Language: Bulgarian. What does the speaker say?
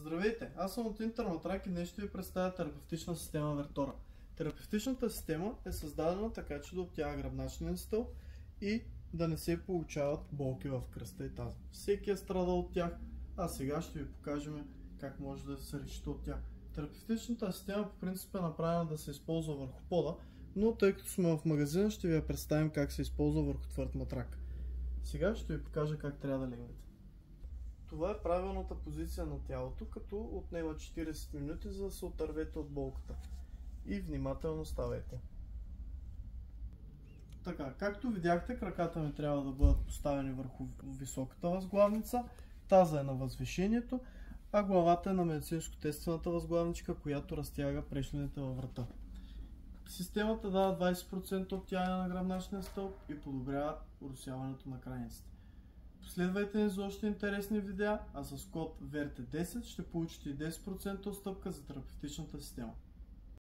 Здравейте, аз съм от Интерматрак и днес ще ви представя терапевтична система Вертора. Терапевтичната система е създадена така, че да обтяга гръбначния стълб и да не се получават болки в кръста и таза. Всеки е страдал от тях, а сега ще ви покажем как може да се решите от тях. Терапевтичната система по принцип е направена да се използва върху пода, но тъй като сме в магазина, ще ви я представим как се използва върху твърд матрак. Сега ще ви покажа как трябва да легнете. Това е правилната позиция на тялото, като отнема 40 минути, за да се отървете от болката. И внимателно ставайте. Така, както видяхте, краката ми трябва да бъдат поставени върху високата възглавница, таза е на възвишението, а главата е на медицинско-тестената възглавничка, която разтяга прешлените във врата. Системата дава 20% обтягане на гръбначния стълб и подобрява уросяването на крайниците. Последвайте ни за още интересни видеа, а с код VERTE10 ще получите 10% отстъпка за терапевтичната система.